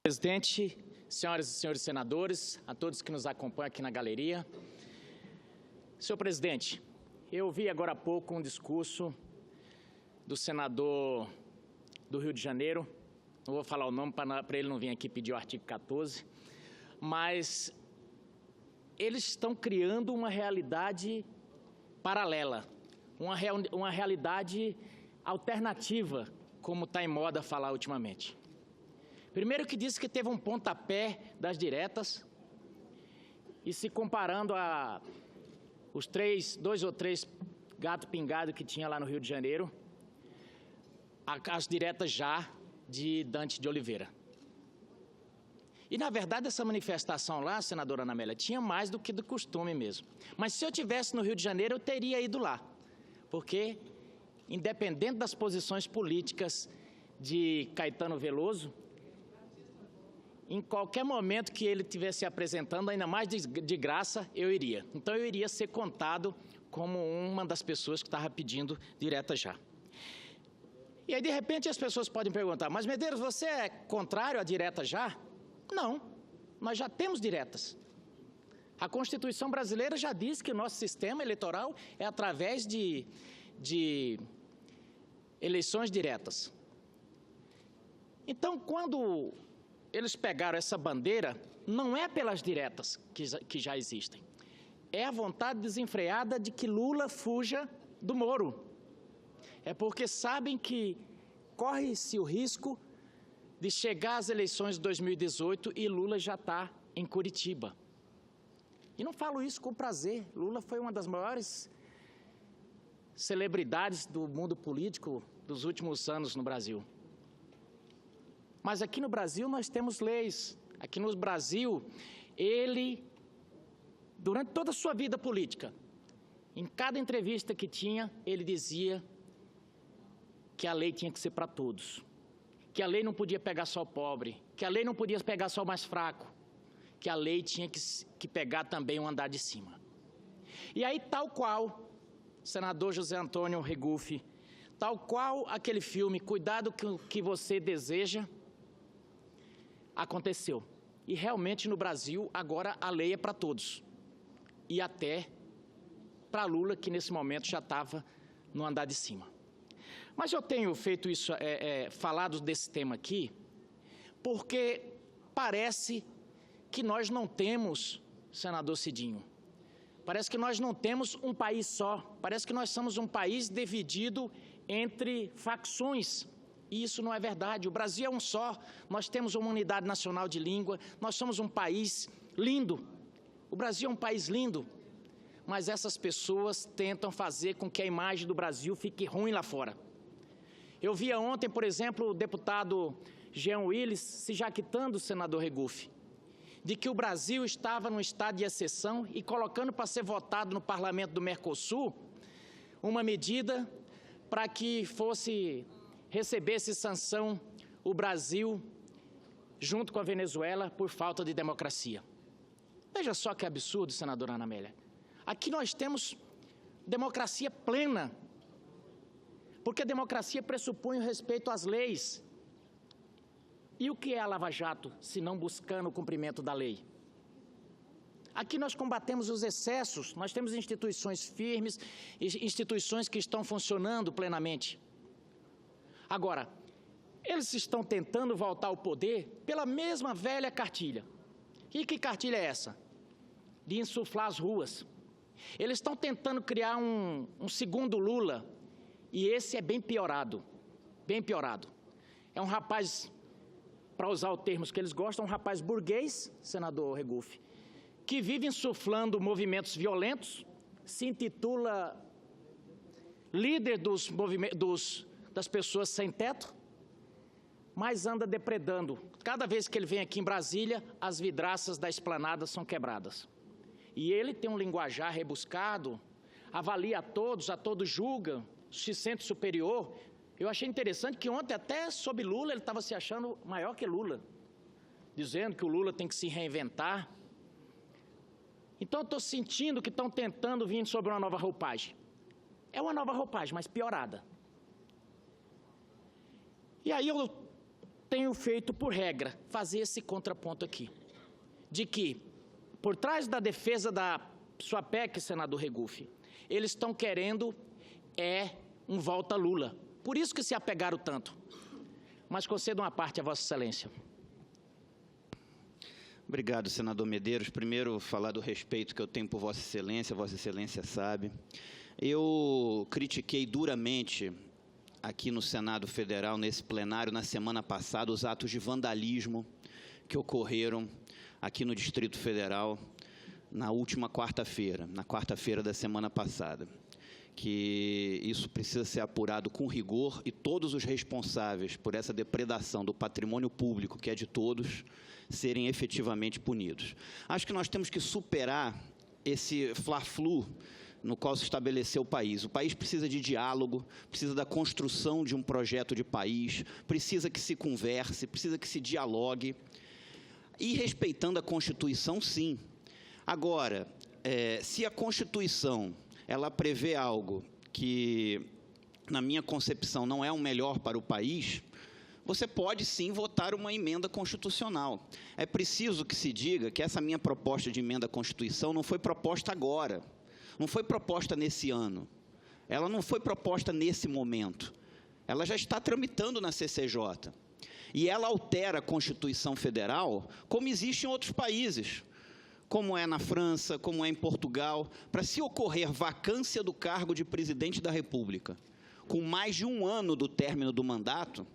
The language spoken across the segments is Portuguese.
Presidente, senhoras e senhores senadores, a todos que nos acompanham aqui na galeria. Senhor presidente, eu ouvi agora há pouco um discurso do senador do Rio de Janeiro, não vou falar o nome para ele não vir aqui pedir o artigo 14, mas eles estão criando uma realidade paralela, uma realidade alternativa, como está em moda falar ultimamente. Primeiro que disse que teve um pontapé das diretas e se comparando a os dois ou três gato pingado que tinha lá no Rio de Janeiro, as diretas já de Dante de Oliveira. E, na verdade, essa manifestação lá, senadora Ana Amélia, tinha mais do que do costume mesmo. Mas se eu estivesse no Rio de Janeiro, eu teria ido lá, porque, independente das posições políticas de Caetano Veloso, em qualquer momento que ele estivesse se apresentando, ainda mais de graça, eu iria. Então, eu iria ser contado como uma das pessoas que estava pedindo direta já. E aí, de repente, as pessoas podem perguntar, mas Medeiros, você é contrário à direta já? Não, nós já temos diretas. A Constituição brasileira já diz que o nosso sistema eleitoral é através de eleições diretas. Então, quando eles pegaram essa bandeira, não é pelas diretas que já existem. É a vontade desenfreada de que Lula fuja do Moro. É porque sabem que corre-se o risco de chegar às eleições de 2018 e Lula já está em Curitiba. E não falo isso com prazer. Lula foi uma das maiores celebridades do mundo político dos últimos anos no Brasil. Mas aqui no Brasil nós temos leis. Aqui no Brasil, ele, durante toda a sua vida política, em cada entrevista que tinha, ele dizia que a lei tinha que ser para todos, que a lei não podia pegar só o pobre, que a lei não podia pegar só o mais fraco, que a lei tinha que pegar também o andar de cima. E aí, tal qual, senador José Antônio Regufe, tal qual aquele filme, Cuidado com o que você deseja, aconteceu. E realmente no Brasil, agora a lei é para todos. E até para Lula, que nesse momento já estava no andar de cima. Mas eu tenho feito isso, falado desse tema aqui, porque parece que nós não temos, senador Cidinho, parece que nós não temos um país só, parece que nós somos um país dividido entre facções. E isso não é verdade. O Brasil é um só, nós temos uma unidade nacional de língua, nós somos um país lindo. O Brasil é um país lindo, mas essas pessoas tentam fazer com que a imagem do Brasil fique ruim lá fora. Eu via ontem, por exemplo, o deputado Jean Willis se jaquitando, senador Regufe, de que o Brasil estava num estado de exceção e colocando para ser votado no parlamento do Mercosul uma medida para que recebesse sanção o Brasil junto com a Venezuela por falta de democracia. Veja só que absurdo, senadora Ana Amélia. Aqui nós temos democracia plena, porque a democracia pressupõe o respeito às leis. E o que é a Lava Jato, se não buscando o cumprimento da lei? Aqui nós combatemos os excessos, nós temos instituições firmes, instituições que estão funcionando plenamente. Agora, eles estão tentando voltar ao poder pela mesma velha cartilha. E que cartilha é essa? De insuflar as ruas. Eles estão tentando criar um segundo Lula, e esse é bem piorado, bem piorado. É um rapaz, para usar os termos que eles gostam, um rapaz burguês, senador Regufe, que vive insuflando movimentos violentos, se intitula líder das pessoas sem teto, mas anda depredando. Cada vez que ele vem aqui em Brasília, as vidraças da esplanada são quebradas. E ele tem um linguajar rebuscado, avalia a todos julga, se sente superior. Eu achei interessante que ontem, até sob Lula, ele estava se achando maior que Lula, dizendo que o Lula tem que se reinventar. Então, eu estou sentindo que estão tentando vir sobre uma nova roupagem. É uma nova roupagem, mas piorada. E aí eu tenho feito por regra fazer esse contraponto aqui, de que, por trás da defesa da sua PEC, senador Regufe, eles estão querendo um volta Lula. Por isso que se apegaram tanto. Mas concedo uma parte a Vossa Excelência. Obrigado, senador Medeiros. Primeiro, falar do respeito que eu tenho por Vossa Excelência sabe. Eu critiquei duramente aqui no Senado Federal, nesse plenário, na semana passada, os atos de vandalismo que ocorreram aqui no Distrito Federal na última quarta-feira, na quarta-feira da semana passada. Que isso precisa ser apurado com rigor e todos os responsáveis por essa depredação do patrimônio público, que é de todos, serem efetivamente punidos. Acho que nós temos que superar esse fla-flu no qual se estabeleceu o país. O país precisa de diálogo, precisa da construção de um projeto de país, precisa que se converse, precisa que se dialogue, e respeitando a Constituição, sim. Agora, se a Constituição ela prevê algo que, na minha concepção, não é o melhor para o país, você pode, sim, votar uma emenda constitucional. É preciso que se diga que essa minha proposta de emenda à Constituição não foi proposta agora, não foi proposta nesse ano, ela não foi proposta nesse momento, ela já está tramitando na CCJ. E ela altera a Constituição Federal, como existe em outros países, como é na França, como é em Portugal, para se ocorrer vacância do cargo de presidente da República, com mais de um ano do término do mandato,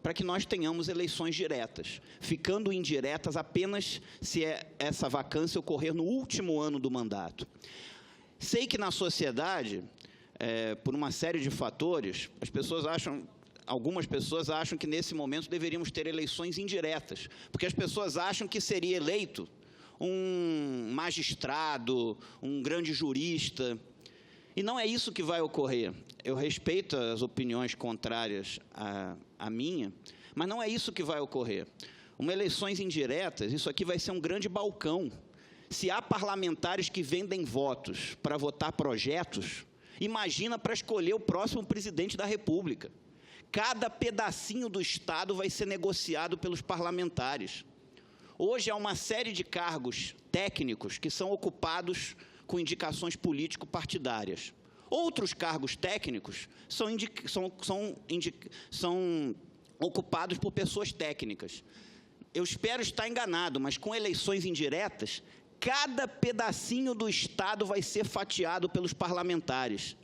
para que nós tenhamos eleições diretas, ficando indiretas apenas se essa vacância ocorrer no último ano do mandato. Sei que na sociedade, por uma série de fatores, algumas pessoas acham que nesse momento deveríamos ter eleições indiretas, porque as pessoas acham que seria eleito um magistrado, um grande jurista, e não é isso que vai ocorrer. Eu respeito as opiniões contrárias à minha, mas não é isso que vai ocorrer. Uma eleições indiretas, isso aqui vai ser um grande balcão. Se há parlamentares que vendem votos para votar projetos, imagina para escolher o próximo presidente da República. Cada pedacinho do Estado vai ser negociado pelos parlamentares. Hoje há uma série de cargos técnicos que são ocupados com indicações político-partidárias. Outros cargos técnicos são ocupados por pessoas técnicas. Eu espero estar enganado, mas com eleições indiretas, cada pedacinho do Estado vai ser fatiado pelos parlamentares.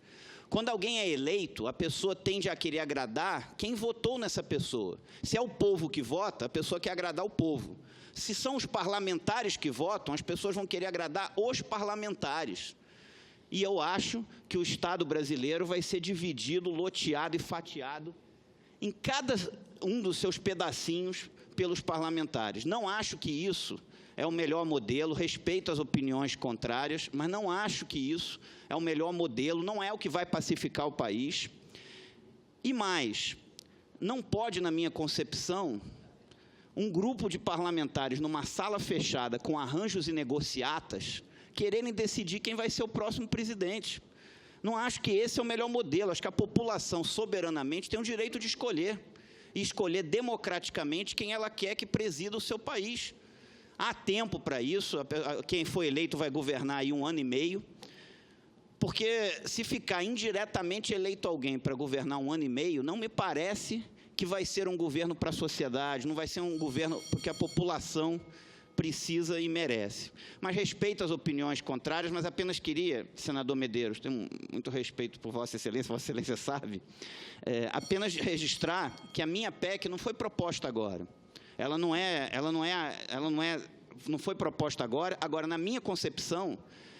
Quando alguém é eleito, a pessoa tende a querer agradar quem votou nessa pessoa. Se é o povo que vota, a pessoa quer agradar o povo. Se são os parlamentares que votam, as pessoas vão querer agradar os parlamentares. E eu acho que o Estado brasileiro vai ser dividido, loteado e fatiado em cada um dos seus pedacinhos pelos parlamentares. Não acho que isso é o melhor modelo, respeito as opiniões contrárias, mas não acho que isso é o melhor modelo, não é o que vai pacificar o país. E mais, não pode, na minha concepção, um grupo de parlamentares numa sala fechada com arranjos e negociatas quererem decidir quem vai ser o próximo presidente. Não acho que esse é o melhor modelo, acho que a população soberanamente tem o direito de escolher, e escolher democraticamente quem ela quer que presida o seu país. Há tempo para isso, quem foi eleito vai governar aí 1 ano e meio, porque se ficar indiretamente eleito alguém para governar 1 ano e meio, não me parece que vai ser um governo para a sociedade, não vai ser um governo porque a população precisa e merece. Mas respeito as opiniões contrárias, mas apenas queria, senador Medeiros, tenho muito respeito por Vossa Excelência sabe, apenas registrar que a minha PEC não foi proposta agora. Não foi proposta agora. Agora, na minha concepção,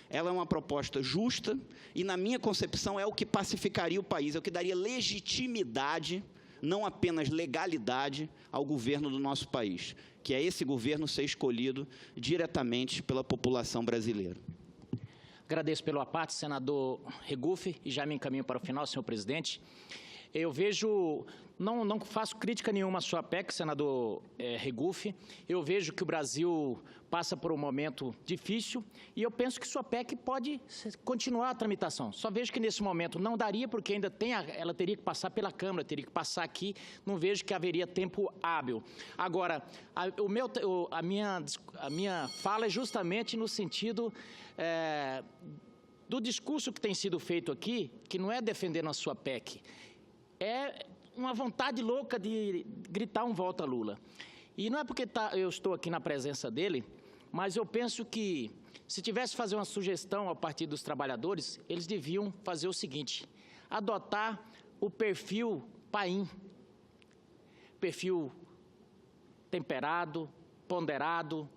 ela é uma proposta justa e, na minha concepção, é o que pacificaria o país, é o que daria legitimidade, não apenas legalidade, ao governo do nosso país, que é esse governo ser escolhido diretamente pela população brasileira. Agradeço pelo aparte, senador Regufe, e já me encaminho para o final, senhor presidente. Eu vejo Não faço crítica nenhuma à sua PEC, senador Regufe. Eu vejo que o Brasil passa por um momento difícil e eu penso que sua PEC pode continuar a tramitação. Só vejo que nesse momento não daria, porque ainda ela teria que passar pela Câmara, teria que passar aqui, não vejo que haveria tempo hábil. Agora, a minha fala é justamente no sentido do discurso que tem sido feito aqui, que não é defendendo a sua PEC, é uma vontade louca de gritar um volta Lula. E não é porque eu estou aqui na presença dele, mas eu penso que, se tivesse que fazer uma sugestão ao Partido dos Trabalhadores, eles deviam fazer o seguinte: adotar o perfil Paim, perfil temperado, ponderado,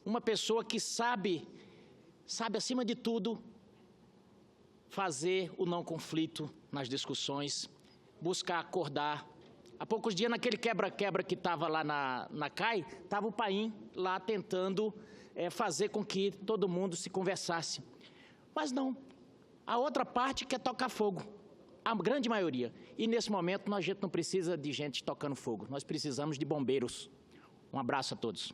uma pessoa que sabe acima de tudo, fazer o não conflito nas discussões, buscar acordar. Há poucos dias, naquele quebra-quebra que estava lá na CAI, estava o Paim lá tentando fazer com que todo mundo se conversasse. Mas não, a outra parte quer tocar fogo, a grande maioria. E nesse momento a gente não precisa de gente tocando fogo, nós precisamos de bombeiros. Um abraço a todos.